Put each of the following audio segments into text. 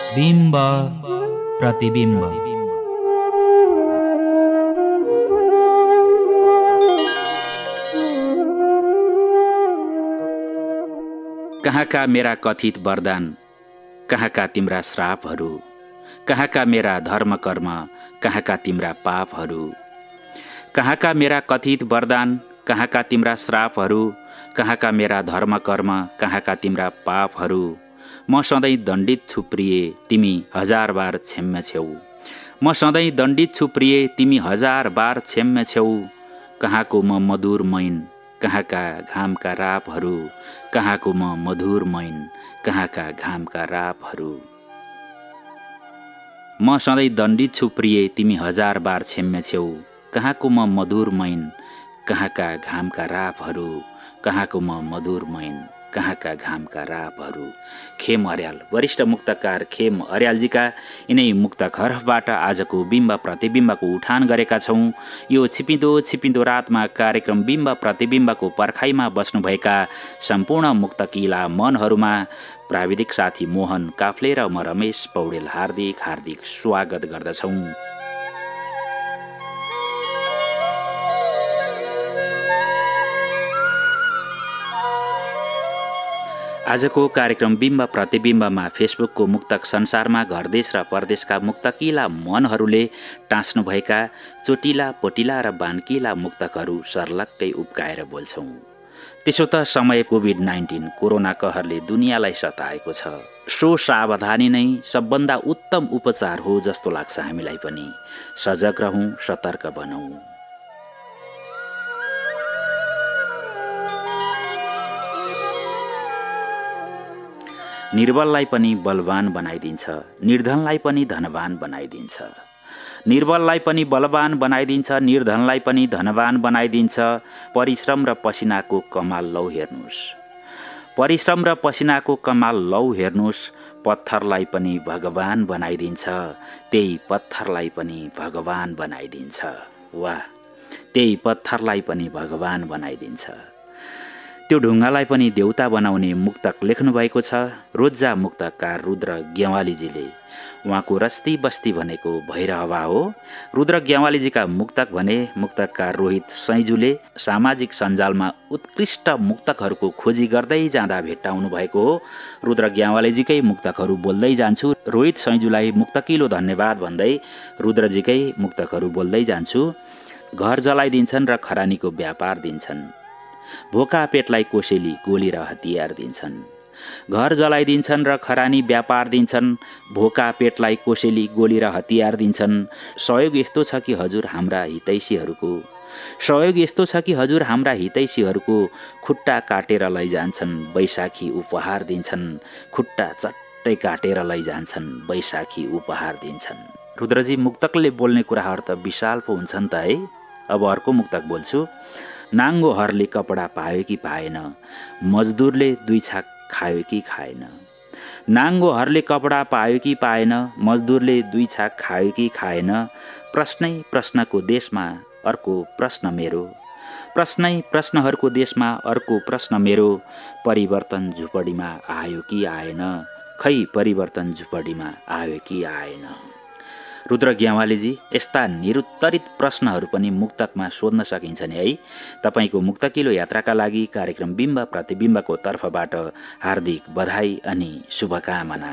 बिम्ब प्रतिबिम्ब। कहाँका मेरा कथित वरदान, कहाँका तिम्रा श्रापहरू, कहाँका मेरा धर्म कर्म, कहाँका तिम्रा पापहरू, कहाँका मेरा कथित वरदान, कहाँका तिम्रा श्रापहरू, कहाँका मेरा धर्म कर्म, कहाँका तिम्रा पापहरू। म सधैँ दण्डित छु प्रिय, तिमी 1000 बार क्षम्य छेउ। म सधैँ दण्डित छु प्रिय, तिमी 1000 बार क्षम्य छेउ। कहाँको म मधुर मैन, कहाँका घामका रापहरू, कहाँको म मधुर मैन, कहाँका घामका रापहरू। म सधैँ दण्डित छु प्रिय, तिमी 1000 बार क्षम्य छेउ। कहाँको म मधुर मैन, कहाँका घामका रापहरू, कहाँको म मधुर मैन, कहाँका घामका रापहरू। खेम अर्याल, वरिष्ठ मुक्तकार खेम अर्यालजीका यिनै मुक्तक हरफबाट आजको बिम्ब प्रतिबिम्बको उठान गरेका छौँ। यो छिपिँदो छिपिँदो रातमा कार्यक्रम बिम्ब प्रतिबिम्बको पर्खाइमा बस्नुभएका सम्पूर्ण मुक्तकिला मनहरूमा प्राविधिक साथी मोहन काफ्ले र म रमेश पौडेल हार्दिक हार्दिक स्वागत गर्दछौँ। आजको कार्यक्रम बिम्ब प्रतिबिम्बमा फेसबुकको मुक्तक संसारमा घरदेश र परदेशका मुक्तकिला मनहरूले टाँस्नुभएका चोटिला पोटिला र बान्किला मुक्तकहरू सर्लक्कै उब्काएर बोल्छौँ। त्यसो त समय कोभिड-19 कोरोना कहरले दुनियाँलाई सताएको छ। सो सावधानी नै सबभन्दा उत्तम उपचार हो जस्तो लाग्छ हामीलाई पनि। सजग रहौं, सतर्क बनौं। निर्बललाई पनि बलवान बनाइदिन्छ, निर्धनलाई पनि धनवान बनाइदिन्छ। निर्बललाई पनि बलवान बनाइदिन्छ, निर्धनलाई पनि धनवान बनाइदिन्छ। परिश्रम र पसिनाको कमाल लौ हेर्नुस्, परिश्रम र पसिनाको कमाल लौ हेर्नुस्। पत्थरलाई पनि भगवान बनाइदिन्छ, त्यही पत्थरलाई पनि भगवान बनाइदिन्छ। वाह, त्यही पत्थरलाई पनि भगवान बनाइदिन्छ। त्यो ढुङ्गालाई पनि देउता बनाउने मुक्तक लेख्नु भएको छ रोज्जा मुक्तकार रुद्र ग्यावालीजीले। उहाँको रस्ती बस्ती भनेको भैरहवा हो। रुद्र ग्यावालीजीका मुक्तक भने मुक्तकार रोहित सैजुले सामाजिक सञ्जालमा उत्कृष्ट मुक्तकहरूको खोजी गर्दै जाँदा भेट्टाउनु भएको हो। रुद्र ग्यावालीजीकै मुक्तकहरू बोल्दै जान्छु। रोहित सैजुलाई मुक्तकिलो धन्यवाद भन्दै रुद्रजीकै मुक्तकहरू बोल्दै जान्छु। घर जलाइदिन्छन् र खरानीको व्यापार दिन्छन्, भोका पेटलाई कोसेली गोली र हतियार दिन्छन्। घर जलाइदिन्छन् र खरानी व्यापार दिन्छन्, भोका पेटलाई कोसेली गोली र हतियार दिन्छन्। सहयोग यस्तो छ कि हजुर हाम्रा हितैषीहरूको, सहयोग यस्तो छ कि हजुर हाम्रा हितैषीहरूको खुट्टा काटेर लैजान्छन्, बैशाखी उपहार दिन्छन्। खुट्टा चट्टै काटेर लैजान्छन्, बैशाखी उपहार दिन्छन्। रुद्रजी, मुक्तकले बोल्ने कुराहरू त विशाल पो हुन्छन् त है। अब अर्को मुक्तक बोल्छु। नाङ्गो हरले कपडा पायो कि पाएन, मजदुरले 2 छाक खायो कि खाएन। नाङ्गो हरले कपडा पायो कि पाएन, मजदुरले 2 छाक खायो कि खाएन। प्रश्नै प्रश्नको देशमा अर्को प्रश्न मेरो, प्रश्नै प्रश्नहरूको देशमा अर्को प्रश्न मेरो। परिवर्तन झुपडीमा आयो कि आएन, खै परिवर्तन झुपडीमा आयो कि आएन। रुद्र ग्यावालीजी, यस्ता निरुत्तरित प्रश्नहरू पनि मुक्तकमा सोध्न सकिन्छ नि है। तपाईँको मुक्तकिलो यात्राका लागि कार्यक्रम बिम्ब प्रतिबिम्बको तर्फबाट हार्दिक बधाई अनि शुभकामना।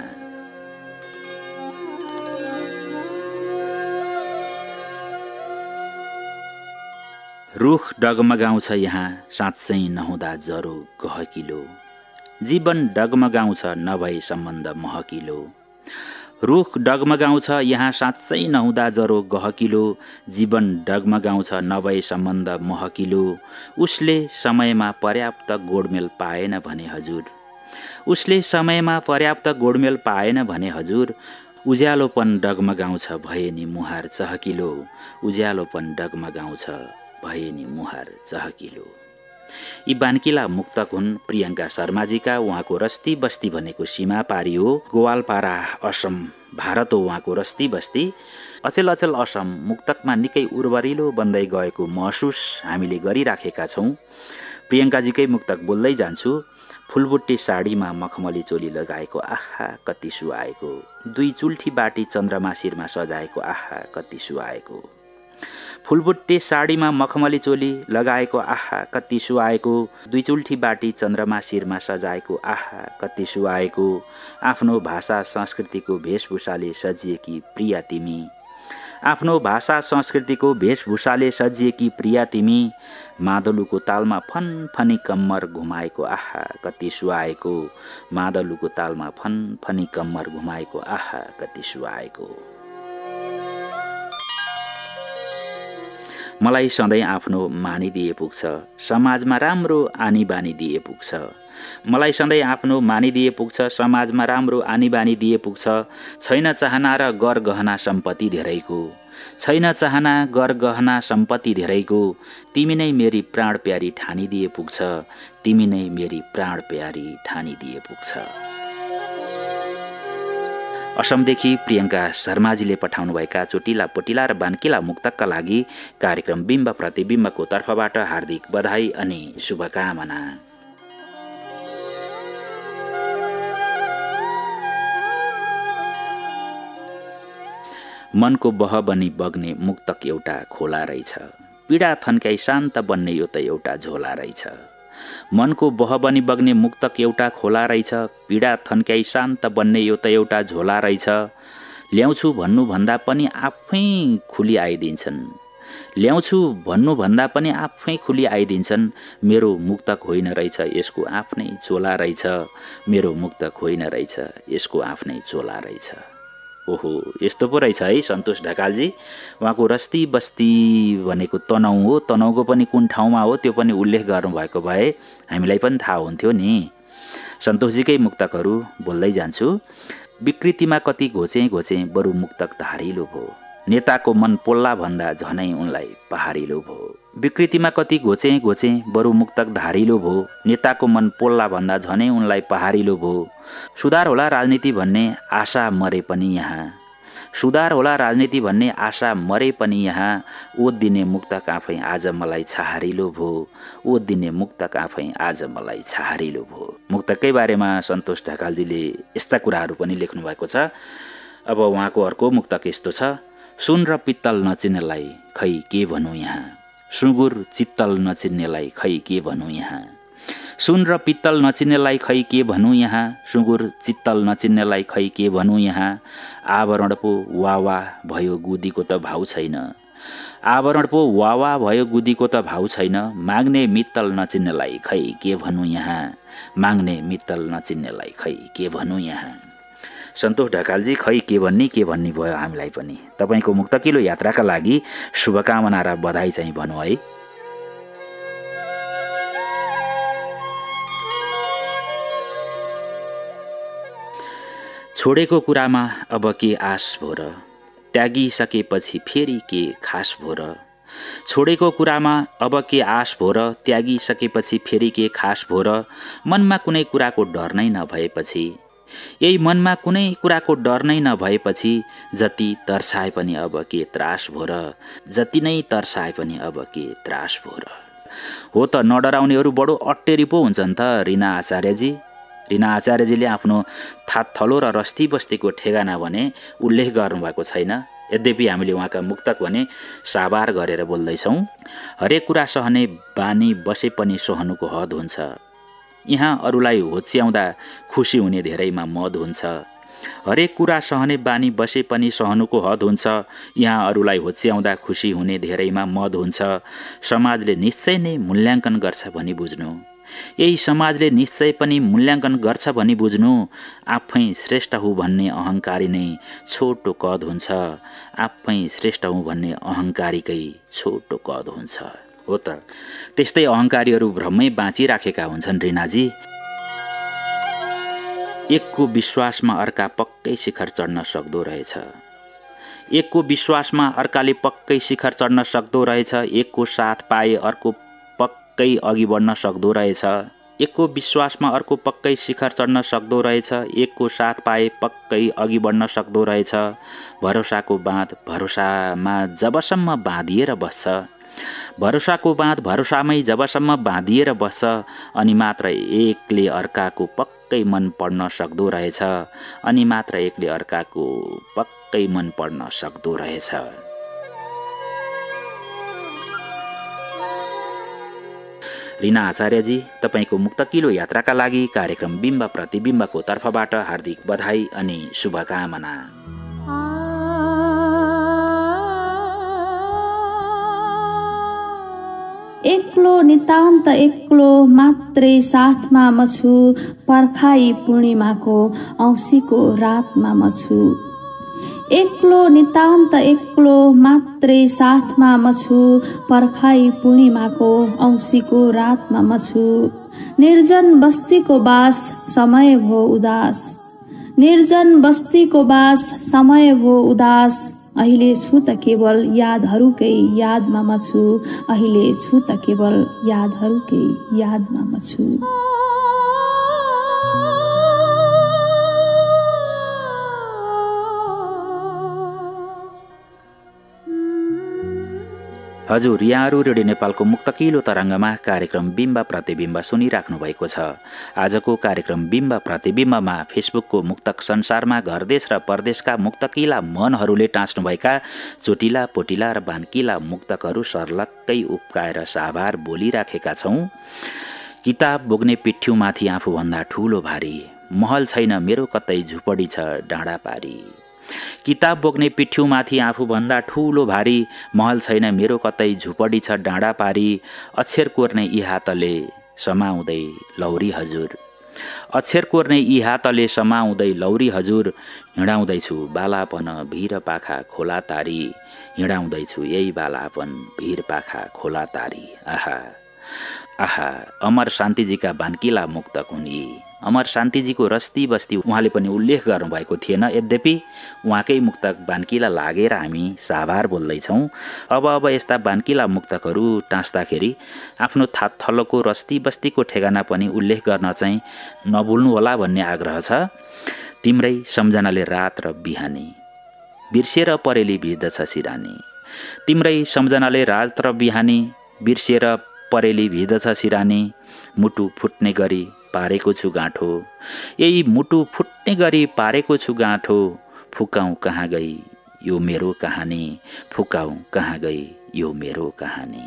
रुख डगमगाउँछ यहाँ साँच्चै नहुँदा जरो गहकिलो, जीवन डगमगाउँछ नभई सम्बन्ध महकिलो। रुख डगमगाउँछ यहाँ साँच्चै नहुँदा जरो गहकिलो, जीवन डगमगाउँछ नभई सम्बन्ध महकिलो। उसले समयमा पर्याप्त गोडमेल पाएन भने हजुर, उसले समयमा पर्याप्त गोडमेल पाएन भने हजुर। उज्यालोपन डगमगाउँछ भए नि मुहार चहकिलो, उज्यालोपन डगमगाउँछ भए नि मुहार चहकिलो। यी बान्किला मुक्तक हुन् प्रियङ्का शर्माजीका। उहाँको रस्ती बस्ती भनेको सीमा पारी हो, गोवालपारा असम भारत हो उहाँको रस्ती बस्ती। अचेल अचेल असम मुक्तकमा निकै उर्वरिलो बन्दै गएको महसुस हामीले गरिराखेका छौँ। प्रियङ्काजीकै मुक्तक बोल्दै जान्छु। फुलबुट्टे साडीमा मखमली चोली लगाएको आहा कति सुहाएको, दुई चुल्ठी बाटी चन्द्रमा शिरमा सजाएको आहा कति सुहाएको। फुलबुट्टे साडीमा मखमली चोली लगाएको आहा कति सुहाएको, दुई चुल्ठी बाटी चन्द्रमा शिरमा सजाएको आहा कति सुहाएको। आफ्नो भाषा संस्कृतिको वेशभूषाले सजिएकी प्रिया तिमी, आफ्नो भाषा संस्कृतिको वेशभूषाले सजिएकी प्रिया तिमी, मादलुको तालमा फनफनी कम्मर घुमाएको आहा कति सुहाएको, मादलुको तालमा फनफनी कम्मर घुमाएको आहा कति सुहाएको। मलाई सधैँ आफ्नो मानिदिए पुग्छ, समाजमा राम्रो आनी बानी दिए पुग्छ। मलाई सधैँ आफ्नो मानिदिए पुग्छ, समाजमा राम्रो आनी बानी दिए पुग्छ। छैन चाहना र गर गहना सम्पत्ति धेरैको, छैन चाहना गर गहना सम्पत्ति धेरैको, तिमी नै मेरी प्राण प्यारी ठानिदिए पुग्छ, तिमी नै मेरी प्राण प्यारी ठानिदिए पुग्छ। असमदेखि प्रियङ्का शर्माजीले पठाउनुभएका चोटिला पोटिला र बान्किला मुक्तकका लागि कार्यक्रम बिम्ब प्रतिबिम्बको तर्फबाट हार्दिक बधाई अनि शुभकामना। मनको बह बनी बग्ने मुक्तक एउटा खोला रहेछ, पीडा थन्काई शान्त बन्ने यो त एउटा झोला रहेछ। मनको बह बनी बग्ने मुक्तक एउटा खोला रहेछ, पीडा थन्काई शान्त बन्ने यो त एउटा झोला रहेछ। ल्याउँछु भन्नुभन्दा पनि आफै खुली आइदिन्छन्, ल्याउँछु भन्नुभन्दा पनि आफै खुली आइदिन्छन्। मेरो मुक्तक होइन रहेछ यसको आफ्नै चोला रहेछ, मेरो मुक्तक होइन रहेछ यसको आफ्नै चोला रहेछ। ओहो, यस्तो पो रहेछ है सन्तोष ढकालजी। उहाँको रस्ती बस्ती भनेको तनहुँ हो, तनहुँको पनि कुन ठाउँमा हो त्यो पनि उल्लेख गर्नुभएको भए हामीलाई पनि थाहा हुन्थ्यो नि। सन्तोषजीकै मुक्तकहरू बोल्दै जान्छु। विकृतिमा कति घोचे घोचे बरु मुक्तक धारिलो भो, नेताको मन पोल्ला भन्दा झनै उनलाई पहारिलो भो। विकृतिमा कति घोचे घोचे बरु मुक्तक धारिलो भो, नेताको मन पोल्ला भन्दा झनै उनलाई पहारिलो भो। सुधार होला राजनीति भन्ने आशा मरे पनि यहाँ, सुधार होला राजनीति भन्ने आशा मरे पनि यहाँ। ओत दिने मुक्तक आफै आज मलाई छहारिलो भो, ओत दिने मुक्तक आफै आज मलाई छहारिलो भो। मुक्तकै बारेमा सन्तोष ढकालजीले यस्ता कुराहरू पनि लेख्नु भएको छ। अब उहाँको अर्को मुक्तक यस्तो छ। सुन र पित्तल नचिन्नेलाई खै के भनौँ यहाँ, सुँगुर चित्तल नचिन्नेलाई खै के भनौँ यहाँ। सुन र पित्तल नचिन्नेलाई खै के भनौँ यहाँ, सुँगुर चित्तल नचिन्नेलाई खै के भनौँ यहाँ। आवरण पो वावा भयो गुदीको त भाउ छैन, आवरण पो वावा भयो गुदीको त भाउ छैन। माग्ने मित्तल नचिन्नेलाई खै के भनौँ यहाँ, माग्ने मित्तल नचिन्नेलाई खै के भनौँ यहाँ। सन्तोष ढकालजी खै के भन्ने भयो हामीलाई पनि। तपाईँको मुक्तकिलो यात्राका लागि शुभकामना र बधाई चाहिँ भनौँ है। छोडेको कुरामा अब के आश भो र, त्यागिसकेपछि फेरि के खास भो र। छोडेको कुरामा अब के आश भो र, त्यागिसकेपछि फेरि के खास भो र। मनमा कुनै कुराको डर नै नभएपछि, यही मनमा कुनै कुराको डर नै नभएपछि, जति तर्साए पनि अब के त्रास भो र, जति नै तर्साए पनि अब के त्रास भो र। हो त नडराउनेहरू बडो अट्टेरी पो हुन्छन् त रिना आचार्यजी। रिना आचार्यजीले आफ्नो थलो र रस्ती बस्तीको ठेगाना भने उल्लेख गर्नुभएको छैन। यद्यपि हामीले उहाँका मुक्तक भने साबार गरेर बोल्दैछौँ। हरेक कुरा सहने बानी बसे पनि सहनुको हद हुन्छ, यहाँ अरूलाई होच्याउँदा खुसी हुने धेरैमा मद हुन्छ। हरेक कुरा सहने बानी बसे पनि सहनुको हद हुन्छ, यहाँ अरूलाई होच्याउँदा खुसी हुने धेरैमा मद हुन्छ। समाजले निश्चय नै मूल्याङ्कन गर्छ भनी बुझ्नु, यही समाजले निश्चय पनि मूल्याङ्कन गर्छ भनी बुझ्नु। आफै श्रेष्ठ हुँ भन्ने अहङ्कारी नै छोटो कद हुन्छ, आफै श्रेष्ठ हुँ भन्ने अहङ्कारीकै छोटो कद हुन्छ। हो त त्यस्तै अहङ्कारीहरू भ्रमै बाँचिराखेका हुन्छन् रिनाजी। एकको विश्वासमा अर्का पक्कै शिखर चढ्न सक्दो रहेछ, एकको विश्वासमा अर्काले पक्कै शिखर चढ्न सक्दो रहेछ। एकको साथ पाए अर्को पक्कै अघि बढ्न सक्दो रहेछ, एकको विश्वासमा अर्को पक्कै शिखर चढ्न सक्दो रहेछ। एकको साथ पाए पक्कै अघि बढ्न सक्दो रहेछ। भरोसाको बाँध भरोसामा जबसम्म बाँधिएर बस्छ, भरोसाको बाँध भरोसामै जबसम्म बाँधिएर बस्छ अनि मात्र एकले अर्काको पक्कै मन पढ्न सक्दो रहेछ, अनि मात्र एकले अर्काको पक्कै मन पढ्न सक्दो रहेछ। रीना आचार्यजी, तपाईको मुक्तकिलो यात्राका लागि कार्यक्रम बिम्ब प्रतिबिम्बको तर्फबाट हार्दिक बधाई अनि शुभकामना। एक्लो नितान्त एक्लो मात्रै साथमा म छु, पर्खाई पूर्णिमाको औँसीको रातमा म छु। एक्लो नितान्त एक्लो मात्रै साथमा म छु, पर्खाई पूर्णिमाको औँसीको रातमा म छु। निर्जन बस्तीको बास समय भो उदास, निर्जन बस्तीको बास समय भो उदास। अहिले छु त केवल यादहरूकै यादमा म छु, अहिले छु त केवल यादहरूकै यादमा म छु। हजुर, यहाँहरू रेडियो नेपालको मुक्तकिलो तरङ्गमा कार्यक्रम बिम्ब प्रतिबिम्ब सुनिराख्नु भएको छ। आजको कार्यक्रम बिम्ब प्रतिबिम्बमा फेसबुकको मुक्तक संसारमा घरदेश र परदेशका मुक्तकिला मनहरूले टाँच्नुभएका चोटिला पोटिला र बान्किला मुक्तकहरू सर्लक्कै उप्काएर साभार बोलिराखेका छौँ। किताब बोक्ने पिठ्यूमाथि आफूभन्दा ठूलो भारी, महल छैन मेरो कतै झुपडी छ डाँडा पारी। किताब बोक्ने पिठ्यूमाथि आफूभन्दा ठूलो भारी, महल छैन मेरो कतै झुपडी छ डाँडा पारी। अक्षर कोर्ने यी हातले समाउँदै लौरी हजुर, अक्षर कोर्ने यी हातले समाउँदै लौरी हजुर। हिँडाउँदैछु बालापन भिर पाखा खोला तारी, हिँडाउँदैछु यही बालापन भिर पाखा खोला तारी। आहा आहा, अमर शान्तिजीका बान्किला मुक्तक हुन् यी। अमर शान्तिजीको रस्ती बस्ती उहाँले पनि उल्लेख गर्नुभएको थिएन, यद्यपि उहाँकै मुक्तक बान्किला लागेर हामी साभार बोल्दैछौँ। अब यस्ता बान्किला मुक्तकहरू टाँच्दाखेरि आफ्नो थलोको रस्ती बस्तीको ठेगाना पनि उल्लेख गर्न चाहिँ नभुल्नुहोला भन्ने आग्रह छ। तिम्रै सम्झनाले रात र बिहानी बिर्सेर परेली भिज्दछ सिरानी, तिम्रै सम्झनाले रात र बिहानी बिर्सेर परेली भिज्दछ सिरानी। मुटु फुट्ने गरी पारेको छु गाँठो, यही मुटु फुट्ने गरी पारेको छु गाँठो। फुकाउँ कहाँ गई यो मेरो कहानी, फुकाउँ कहाँ गई यो मेरो कहानी।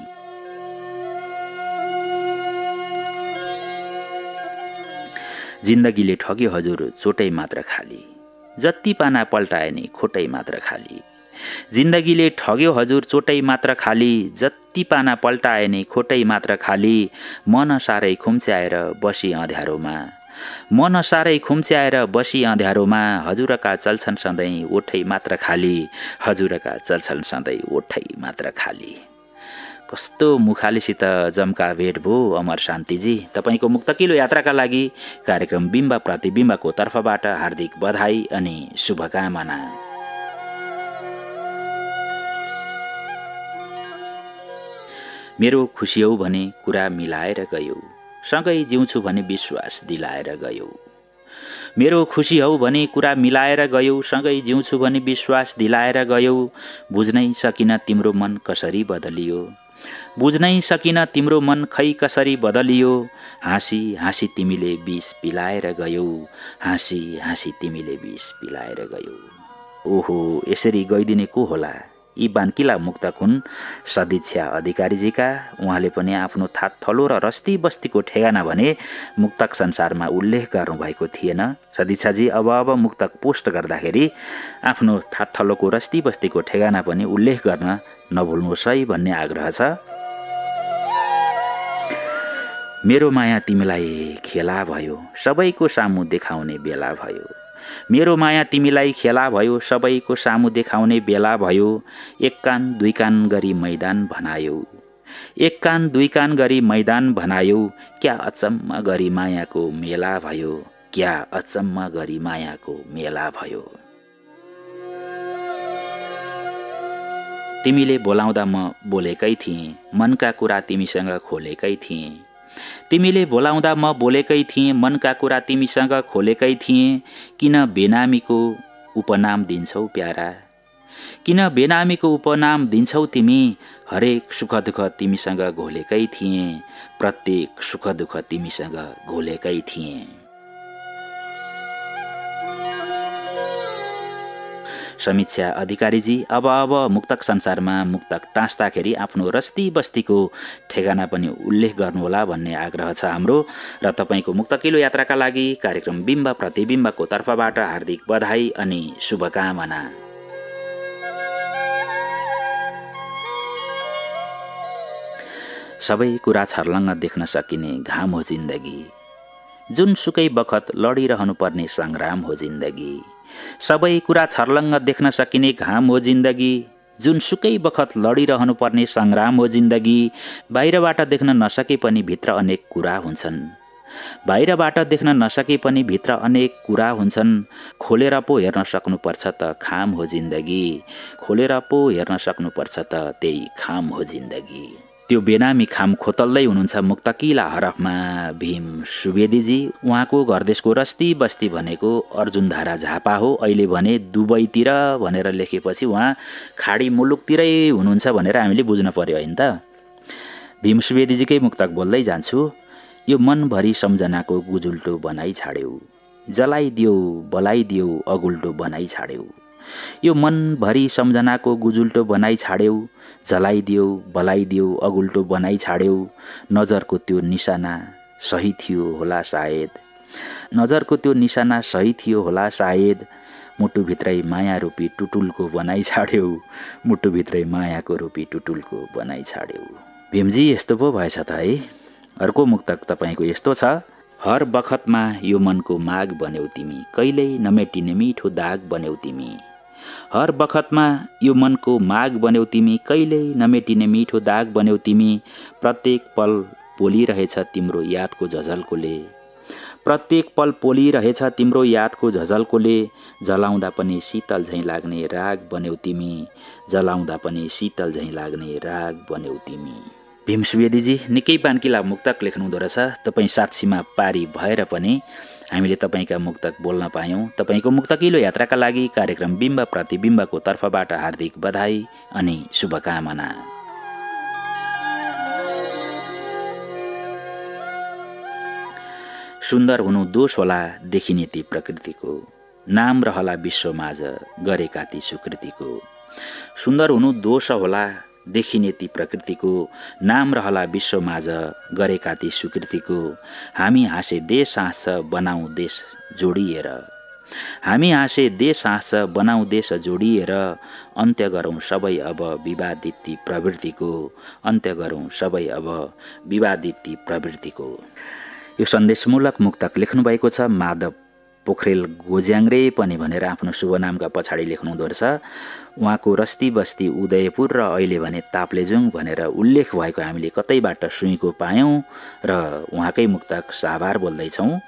जिन्दगीले ठग्यो हजुर चोटै मात्र खाली, जति पाना पल्टाए नि खोटै मात्र खाली। जिन्दगीले ठग्यो हजुर चोटै मात्र खाली, जति पाना पल्टाए नि खोटै मात्र खाली। मन साह्रै खुम्च्याएर बसी अँध्यारोमा, मन साह्रै खुम्च्याएर बसी अँध्यारोमा। हजुरका चल्छन् सधैँ ओठै मात्र खाली, हजुरका चल्छन् सधैँ ओठै मात्र खाली। कस्तो मुखालीसित जम्का भेट भो अमर शान्तिजी। तपाईँको मुक्तकिलो यात्राका लागि कार्यक्रम बिम्ब प्रतिबिम्बको तर्फबाट हार्दिक बधाई अनि शुभकामना। मेरो खुसी हौ भने कुरा मिलाएर गयो, सँगै जिउँछु भने विश्वास दिलाएर गयो। मेरो खुसी हौ भने कुरा मिलाएर गयो, सँगै जिउँछु भने विश्वास दिलाएर गयो। बुझ्नै सकिन तिम्रो मन कसरी बदलियो, बुझ्नै सकिन तिम्रो मन खै कसरी बदलियो। हाँसी हाँसी तिमीले विष पिलाएर गयौ, हाँसी हाँसी तिमीले विष पिलाएर गयौ। ओहो, यसरी गइदिने को होला? यी बान्किला मुक्तक हुन् सदिच्छा अधिकारीजीका। उहाँले पनि आफ्नो थलो र रस्ती बस्तीको ठेगाना भने मुक्तक संसारमा उल्लेख गर्नुभएको थिएन। सदिच्छाजी अब मुक्तक पोस्ट गर्दाखेरि आफ्नो थलोको रस्ती बस्तीको ठेगाना पनि उल्लेख गर्न नभुल्नुहोस् है भन्ने आग्रह छ। मेरो माया तिमीलाई खेला भयो, सबैको सामु देखाउने बेला भयो। मेरो माया तिमीलाई खेला भयो, सबैको सामु देखाउने बेला भयो। एक कान दुई कान गरी मैदान भनायो, एक कान दुई कान गरी मैदान भनायो। क्या अचम्म गरी मायाको मेला भयो, क्या अचम्म गरी मायाको मेला भयो। तिमीले बोलाउँदा म बोलेकै थिएँ, मनका कुरा तिमीसँग खोलेकै थिएँ। तिमीले बोलाउँदा म बोलेकै थिएँ, मनका कुरा तिमीसँग खोलेकै थिएँ। किन बेनामीको उपनाम दिन्छौ प्यारा, किन बेनामीको उपनाम दिन्छौ तिमी? हरेक सुख दुःख तिमीसँग घोलेकै थिएँ, प्रत्येक सुख दुःख तिमीसँग घोलेकै थिएँ। समीक्षा अधिकारीजी, अब मुक्तक संसारमा मुक्तक टाँस्दाखेरि आफ्नो रस्ती बस्तीको ठेगाना पनि उल्लेख गर्नुहोला भन्ने आग्रह छ हाम्रो। र तपाईँको मुक्तकिलो यात्राका लागि कार्यक्रम बिम्ब प्रतिबिम्बको तर्फबाट हार्दिक बधाई अनि शुभकामना। सबै कुरा छर्लङ्ग देख्न सकिने घाम हो जिन्दगी, जुनसुकै बखत लडिरहनु पर्ने सङ्ग्राम हो जिन्दगी। सबै कुरा छर्लङ्ग देख्न सकिने घाम हो जिन्दगी, जुनसुकै बखत लडिरहनु पर्ने सङ्ग्राम हो जिन्दगी। बाहिरबाट देख्न नसके पनि भित्र अनेक कुरा हुन्छन्, बाहिरबाट देख्न नसके पनि भित्र अनेक कुरा हुन्छन्। खोलेर पो हेर्न सक्नुपर्छ त खाम हो जिन्दगी, खोलेर पो हेर्न सक्नुपर्छ त त्यही खाम हो जिन्दगी। त्यो बेनामी खाम खोतल्दै हुनुहुन्छ मुक्तकिला हरफमा भीम सुवेदीजी। उहाँको घरदेशको रस्ती बस्ती भनेको अर्जुनधारा झापा हो। अहिले भने दुबईतिर भनेर लेखेपछि उहाँ खाडी मुलुकतिरै हुनुहुन्छ भनेर हामीले बुझ्न पर्यो होइन त। भीम सुवेदीजीकै मुक्तक बोल्दै जान्छु। यो मनभरि सम्झनाको गुजुल्टो बनाइ छाड्यौ, जलाइदियो बलाइदियो अगुल्टो बनाइ छाड्यौ। यो मनभरि सम्झनाको गुजुल्टो बनाइ छाड्यौ, जलाइदियो बलाइदियो अगुल्टो बनाइ छाड्यौ। नजरको त्यो निशाना सही थियो होला सायद, नजरको त्यो निशाना सही थियो होला सायद। मुटुभित्रै माया रूपी टुटुलको बनाइ छाड्यौ, मुटुभित्रै मायाको रूपी टुटुलको बनाइ छाड्यौ। भीमजी यस्तो पो भएछ त है। अर्को मुक्तक तपाईँको यस्तो छ। हर बखतमा यो मनको माग बन्यौ तिमी, कहिल्यै नमेटिने मिठो दाग बन्यौ तिमी। हर बखतमा यो मनको माग बन्यौ तिमी, कहिल्यै नमेटिने मिठो दाग बन्यौ तिमी। प्रत्येक पल पोलिरहेछ तिम्रो यादको झझल्कोले, प्रत्येक पल पोलिरहेछ तिम्रो यादको झझल्कोले। जलाउँदा पनि शीतल झैँ लाग्ने राग बन्यौ तिमी, जलाउँदा पनि शीतल झैँ लाग्ने राग बन्यौ तिमी। भीम सुवेदीजी निकै बान्किला मुक्तक लेख्नुहुँदो रहेछ। तपाईँ साक्षीमा पारी भएर पनि हामीले तपाईँका मुक्तक बोल्न पायौँ। तपाईँको मुक्तकिलो यात्राका लागि कार्यक्रम बिम्ब प्रतिबिम्बको तर्फबाट हार्दिक बधाई अनि शुभकामना। सुन्दर हुनु दोष होला देखिने ती प्रकृतिको, नाम रहला विश्वमाझ गरेका ती सुकृतिको। सुन्दर हुनु दोष होला देखिने ती प्रकृतिको, नाम रहला विश्वमाझ गरेका ती सुकृतिको। हामी हाँसे देश हाँस्छ बनाऊ देश जोडिएर, हामी हाँसे देश हाँस्छ बनाऊ देश जोडिएर। अन्त्य गरौँ सबै अब विवादित ती प्रवृत्तिको, अन्त्य गरौँ सबै अब विवादित ती प्रवृत्तिको। यो सन्देशमूलक मुक्तक लेख्नुभएको छ माधव पोखरेल गोज्याङ्ग्रे पनि भनेर आफ्नो शुभ नामका पछाडि लेख्नुहुँदो रहेछ। उहाँको रस्ती बस्ती उदयपुर र अहिले भने ताप्लेजुङ भनेर उल्लेख भएको हामीले कतैबाट सुनेको पायौँ र उहाँकै मुक्तक साभार बोल्दैछौँ।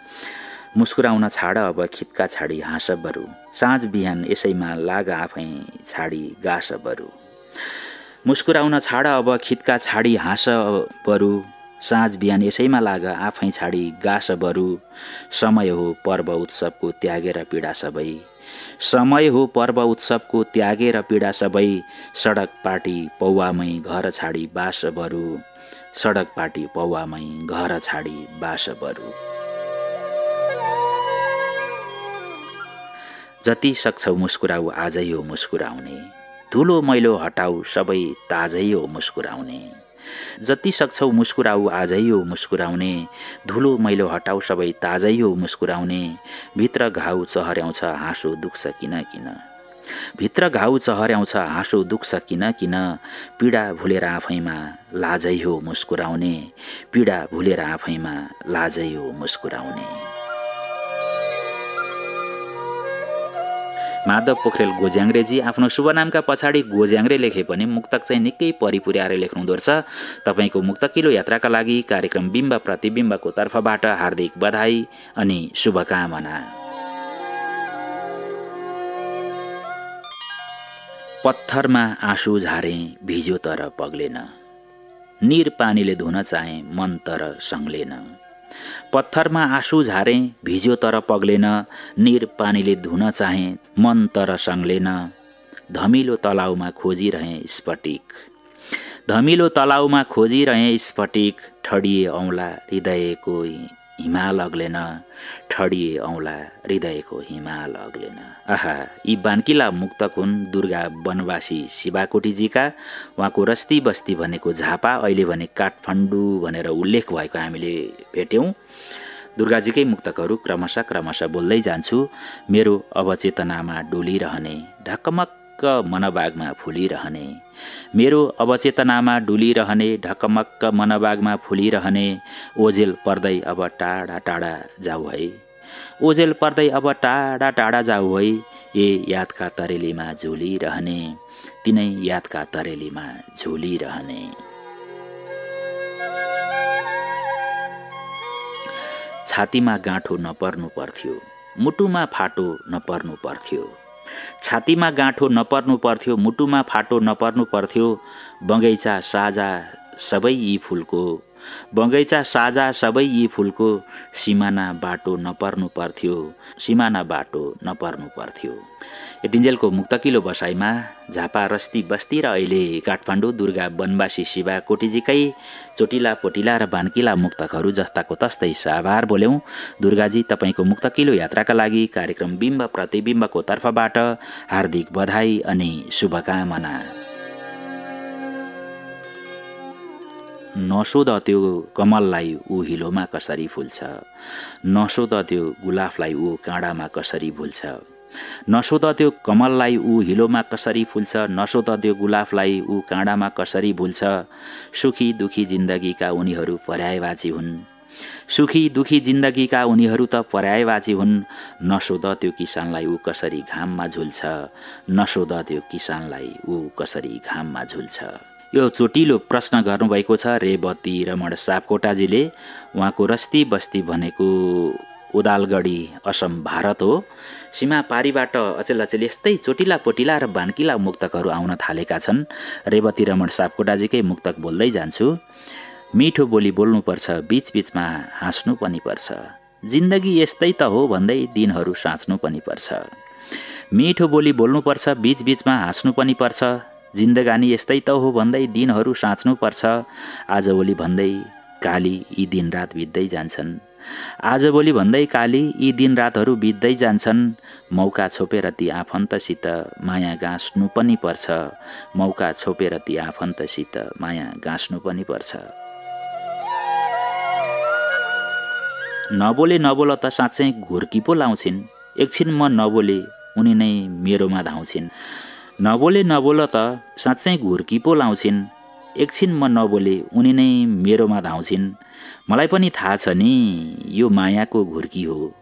मुस्कुराउन छाड अब खित्का छाडी हाँस बरु, साँझ बिहान यसैमा लाग आफै छाडी गास बरु। मुस्कुराउन छाड अब खित्का छाडी हाँस बरु, साँझ बिहान यसैमा लाग आफै छाडी गास बरु। समय हो पर्व उत्सवको त्यागेर पीडा सबै, समय हो पर्व उत्सवको त्यागेर पीडा सबै। सडक पार्टी पौवामै घर छाडी बास बरु, सडक पार्टी पौवामै घर छाडी बास बरु। जति सक्छौ मुस्कुराऊ आजै हो मुस्कुराउने, धुलो मैलो हटाऊ सबै ताजै हो मुस्कुराउने। जति सक्छौ मुस्कुराऊ आजै हो मुस्कुराउने, धुलो मैलो हटाऊ सबै ताजै हो मुस्कुराउने। भित्र घाउ चहर्याउँछ हाँसो दुख्छ किन किन, भित्र घाउ चहर्याउँछ हाँसो दुख्छ किन किन। पीडा भुलेर आफैमा लाजै हो मुस्कुराउने, पीडा भुलेर आफैमा लाजै हो मुस्कुराउने। माधव पोखरेल गोज्याङ्ग्रेजी आफ्नो शुभ नामका पछाडि गोज्याङ्ग्रे लेखे पनि मुक्तक चाहिँ निकै परिपुर्याएर लेख्नुहुँदो रहेछ। तपाईँको मुक्तकिलो यात्राका लागि कार्यक्रम बिम्ब प्रतिबिम्बको तर्फबाट हार्दिक बधाई अनि शुभकामना। पत्थरमा आँसु झारे भिज्यो तर पग्लेन, निर पानीले धुन चाहे मन तर सङ्लेन। पत्थरमा आँसु झारे भिज्यो तर पग्लेन, निर पानीले धुन चाहे मन तर सङ्लेन। धमिलो तलाउमा खोजिरहेँ स्फटिक, धमिलो तलाउमा खोजिरहेँ स्फटिक, ठडिए औँला हृदयको हिमाल अग्लेन, ठडिए औँला हृदयको हिमाल अग्लेन। आहा, यी बान्किला मुक्तक हुन् दुर्गा वनवासी शिवाकोटीजीका। उहाँको रस्ती बस्ती भनेको झापा, अहिले भने काठमाडौँ भनेर उल्लेख भएको हामीले भेट्यौँ। दुर्गाजीकै मुक्तकहरू क्रमशः बोल्दै जान्छु। मेरो अवचेतनामा डोलिरहने ढकमक्क मनबागमा फुलिरहने, मेरो अवचेतनामा डुलिरहने ढकमक्क मनबागमा फुलिरहने, ओझेल पर्दै अब टाढा टाढा जाऊ है, ओझेल पर्दै अब टाढा टाढा जाऊ है, ए यादका तरेलीमा झुलिरहने, तिनै यादका तरेलीमा झुलिरहने। छातीमा गाँठो नपर्नु पर्थ्यो, मुटुमा फाटो नपर्नु पर्थ्यो, छातीमा गाँठो नपर्नु पर्थ्यो, मुटुमा फाटो नपर्नु पर्थ्यो, बगैँचा साझा सबै यी फुलको, बगैँचा साझा सबै यी फुलको, सिमाना बाटो नपर्नु पर्थ्यो, सिमाना बाटो नपर्नु पर्थ्यो। यतिन्जेलको मुक्तकिलो बसाइमा झापा रस्ती बस्ती र अहिले काठमाडौँ दुर्गा वनवासी शिवा कोटीजीकै चोटिला पोटिला र बान्किला मुक्तकहरू जस्ताको तस्तै साभार बोल्यौं। दुर्गाजी, तपाईँको मुक्तकिलो यात्राका लागि कार्यक्रम बिम्ब प्रतिबिम्बको तर्फबाट हार्दिक बधाई अनि शुभकामना। नसोध त्यो कमललाई ऊ हिलोमा कसरी फुल्छ, नसोध त्यो गुलाफलाई ऊ काँडामा कसरी भुल्छ, नसोध त्यो कमललाई ऊ हिलोमा कसरी फुल्छ, नसोध त्यो गुलाफलाई ऊ काँडामा कसरी भुल्छ। सुखी दुखी जिन्दगीका उनीहरू पर्यायवाची हुन्, सुखी दुखी जिन्दगीका उनीहरू त पर्यायवाची हुन्। नसोध त्यो किसानलाई ऊ कसरी घाममा झुल्छ, नसोध त्यो किसानलाई ऊ कसरी घाममा झुल्छ। यो चोटिलो प्रश्न गर्नुभएको छ रेवती रमण सापकोटाजीले। उहाँको रस्ती बस्ती भनेको उदालगढी असम भारत हो। सीमा पारीबाट अचेल अचेल यस्तै चोटिला पोटिला र बान्किला मुक्तकहरू आउन थालेका छन्। रेवती रमण सापकोटाजीकै मुक्तक बोल्दै जान्छु। मिठो बोली बोल्नुपर्छ, बीचबीचमा हाँस्नु पनि पर्छ, जिन्दगी यस्तै त हो भन्दै दिनहरू साँच्नु पनि पर्छ। मिठो बोली बोल्नुपर्छ, बीचबीचमा हाँस्नु पनि पर्छ, जिन्दगानी यस्तै त हो भन्दै दिनहरू साँच्नु पर्छ। आजभोलि भन्दै काली यी दिनरात बित्दै जान्छन्, आजभोलि भन्दै काली यी दिनरातहरू बित्दै जान्छन्। मौका छोपेर ती आफन्तसित माया गाँस्नु पनि पर्छ, मौका छोपेर ती आफन्तसित माया गाँस्नु पनि पर्छ। नबोले नबोल त साँच्चै घुर्की पो लाउँछिन्, एकछिन म नबोले उनी नै मेरोमा धाउँछिन्। नबोले नबोल त साँच्चै घुर्की पो लाउँछिन्, एकछिन म नबोले उनी नै मेरोमा धाउँछिन्। मलाई पनि थाहा छ नि यो मायाको घुर्की हो,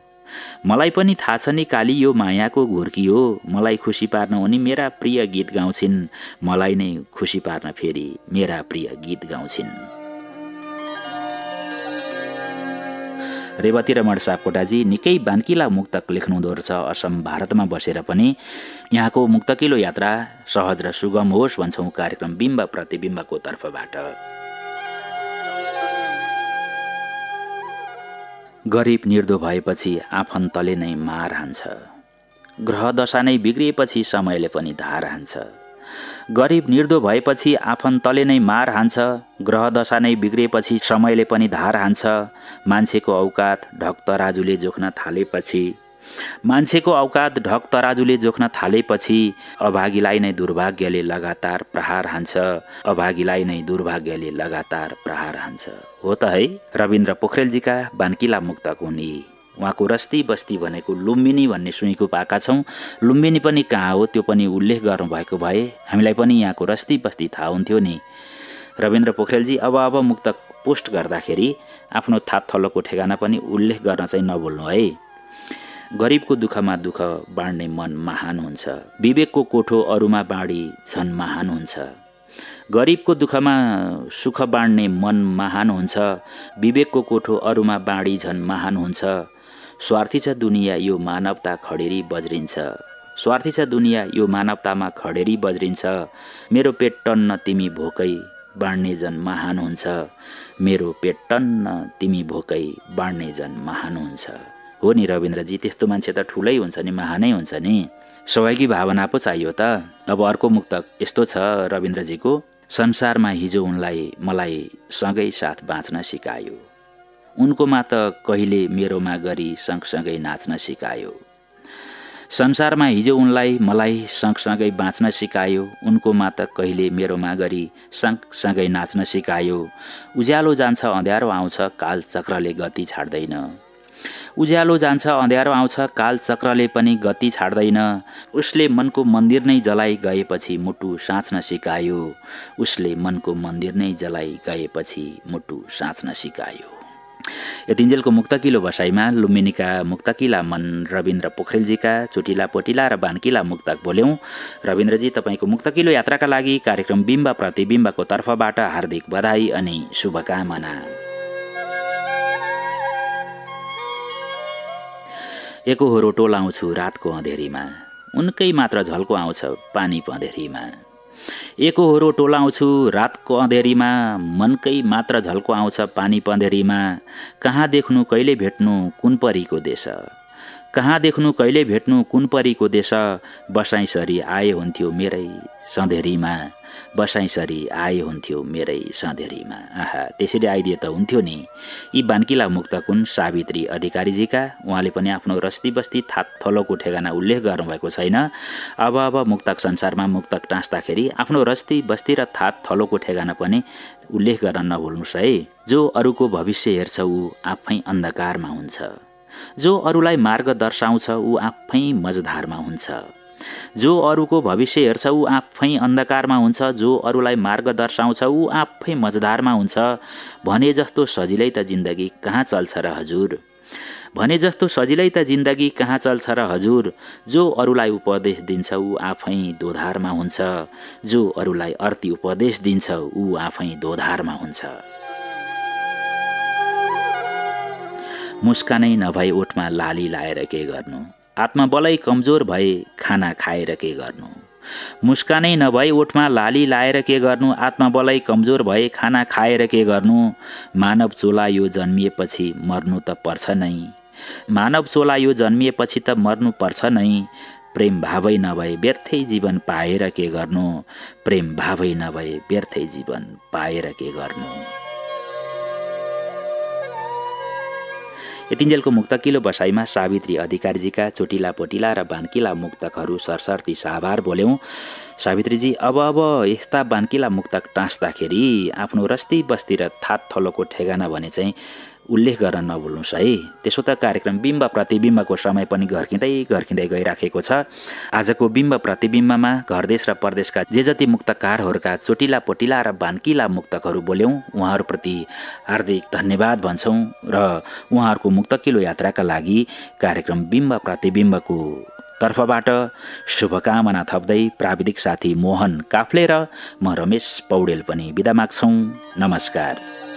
मलाई पनि थाहा छ नि काली यो मायाको घुर्की हो। मलाई खुसी पार्न उनी मेरा प्रिय गीत गाउँछिन्, मलाई नै खुसी पार्न फेरि मेरा प्रिय गीत गाउँछिन्। रेवती रमण सापकोटाजी निकै बान्किला मुक्तक लेख्नुहुँदो रहेछ असम भारतमा बसेर पनि। यहाँको मुक्तकिलो यात्रा सहज र सुगम होस् भन्छौँ कार्यक्रम बिम्ब प्रतिबिम्बको तर्फबाट। गरिब निर्धो भएपछि आफन्तले नै मार हान्छ, ग्रह दशा नै बिग्रिएपछि समयले पनि धार हान्छ। गरिब निर्धो भएपछि आफन्तले नै मार हान्छ, ग्रह दशा नै बिग्रिएपछि समयले पनि धार हान्छ। मान्छेको औकात ढक तराजुले जोख्न थालेपछि, मान्छेको औकात ढक तराजुले जोख्न थालेपछि अभागीलाई नै दुर्भाग्यले लगातार प्रहार हान्छ, अभागीलाई नै दुर्भाग्यले लगातार प्रहार हान्छ। हो त है, रविन्द्र पोखरेलजीका बान्किला मुक्तक हुन् यी। उहाँको रस्ती बस्ती भनेको लुम्बिनी भन्ने सुइँको पाएका छौँ। लुम्बिनी पनि कहाँ हो त्यो पनि उल्लेख गर्नुभएको भए हामीलाई पनि यहाँको रस्ती बस्ती थाहा हुन्थ्यो नि। रविन्द्र पोखरेलजी अब मुक्तक पोस्ट गर्दाखेरि आफ्नो थातथलोको ठेगाना पनि उल्लेख गर्न चाहिँ नभुल्नु है। गरिबको दुःखमा दुःख बाँड्ने मन महान हुन्छ, विवेकको कोठो अरूमा बाँडी झन् महान हुन्छ। गरिबको दुःखमा सुख बाँड्ने मन महान हुन्छ, विवेकको कोठो अरूमा बाँडी झन् महान हुन्छ। स्वार्थी छ दुनियाँ यो मानवता खडेरी बज्रिन्छ, स्वार्थी छ दुनियाँ यो मानवतामा खडेरी बज्रिन्छ। मेरो पेट टन्न तिमी भोकै बाँड्ने झन् महान हुन्छ, मेरो पेट टन्न तिमी भोकै बाँड्ने झन् महान हुन्छ। हो नि रविन्द्रजी, त्यस्तो मान्छे त ठुलै हुन्छ नि, महानै हुन्छ नि। सहयोगी भावना पो चाहियो त। अब अर्को मुक्तक यस्तो छ रविन्द्रजीको। संसारमा हिजो उनलाई मलाई सँगै साथ बाँच्न सिकायो, उनकोमा त कहिले मेरोमा गरी सँगसँगै नाच्न सिकायो। संसारमा हिजो उनलाई मलाई सँगसँगै बाँच्न सिकायो, उनकोमा त कहिले मेरोमा गरी सँगसँगै नाच्न सिकायो। उज्यालो जान्छ अँध्यारो आउँछ काल चक्रले गति छाड्दैन, उज्यालो जान्छ अँध्यारो आउँछ काल चक्रले पनि गति छाड्दैन। उसले मनको मन्दिर नै जलाई गएपछि मुटु साँच्न सिकायो, उसले मनको मन्दिर नै जलाई गएपछि मुटु साँच्न सिकायो। यतिन्जेलको मुक्तकिलो बसाइमा लुम्बिनीका मुक्तकिला मन रविन्द्र पोखरेलजीका चुटिला पोटिला र बानकिला मुक्तक बोल्यौं। रविन्द्रजी, तपाईँको मुक्तकिलो यात्राका लागि कार्यक्रम बिम्ब प्रतिबिम्बको तर्फबाट हार्दिक बधाई अनि शुभकामना। एकोहोरो टोलाउँछु रातको अँधेरीमा, उनकै मात्र झल्को आउँछ पानी पँधेरीमा। एकोहोरो टोलाउँछु रातको अँधेरीमा, मनकै मात्र झल्को आउँछ पानी पँधेरीमा। कहाँ देख्नु कहिले भेट्नु कुन परीको देश, कहाँ देख्नु कहिले भेट्नु कुन परीको देश। बसाइसरी आए हुन्थ्यो मेरै सँधेरीमा, बसाइसरी आए हुन्थ्यो मेरै सँधेरीमा। आहा, त्यसरी आइदिए त हुन्थ्यो नि। यी बानकिला मुक्तकुन सावित्री अधिकारीजीका। उहाँले पनि आफ्नो रस्ती बस्ती थात थलोको ठेगाना उल्लेख गर्नुभएको छैन। अब मुक्तक संसारमा मुक्तक टाँस्दाखेरि आफ्नो रस्ती बस्ती र थात थलोको ठेगाना पनि उल्लेख गर्न नभुल्नुहोस् है। जो अरूको भविष्य हेर्छ ऊ आफै अन्धकारमा हुन्छ, जो अरूलाई मार्ग दर्शाउँछ ऊ आफै मझधारमा हुन्छ। जो अरूको भविष्य हेर्छ ऊ आफै अन्धकारमा हुन्छ, जो अरूलाई मार्ग दर्शाउँछ ऊ आफै मझधारमा हुन्छ। भने जस्तो सजिलै त जिन्दगी कहाँ चल्छ र हजुर, भने जस्तो सजिलै त जिन्दगी कहाँ चल्छ र हजुर। जो अरूलाई उपदेश दिन्छ ऊ आफै दोधारमा हुन्छ, जो अरूलाई अर्थी उपदेश दिन्छ ऊ आफै दोधारमा हुन्छ। मुस्कानै नभई ओठमा लाली लाएर के गर्नु, आत्मबलै कमजोर भए खाना खाएर के गर्नु। मुस्कानै नभई ओठमा लाली लाएर के गर्नु, आत्मबलै कमजोर भए खाना खाएर के गर्नु। मानव चोला यो जन्मिएपछि मर्नु त पर्छ नै, मानव चोला यो जन्मिएपछि त मर्नु पर्छ नै। प्रेम भावै नभए व्यर्थै जीवन पाएर के गर्नु, प्रेम भावै नभए व्यर्थै जीवन पाएर के गर्नु। यतिन्जेलको मुक्तकिलो बसाइमा सावित्री अधिकारीजीका चोटिला पोटिला र बानकिला मुक्तकहरू सरसर्ती साभार बोल्यौं। सावित्रीजी, अब यस्ता बानकिला मुक्तक टाँस्दाखेरि आफ्नो रस्ती बस्ती र थात थलोको ठेगाना भने चाहिँ उल्लेख गर्न नभुल्नुहोस् है। त्यसो त कार्यक्रम बिम्ब प्रतिबिम्बको समय पनि घर्किँदै गइराखेको छ। आजको बिम्ब प्रतिबिम्बमा घरदेश र परदेशका जे जति मुक्तकारहरूका चोटिला पोटिला र बानकिला मुक्तकहरू बोल्यौं, उहाँहरूप्रति हार्दिक धन्यवाद भन्छौं र उहाँहरूको मुक्तकिलो यात्राका लागि कार्यक्रम बिम्ब प्रतिबिम्बको तर्फबाट शुभकामना थप्दै प्राविधिक साथी मोहन काफ्ले र म रमेश पौडेल पनि बिदा माग्छौं। नमस्कार।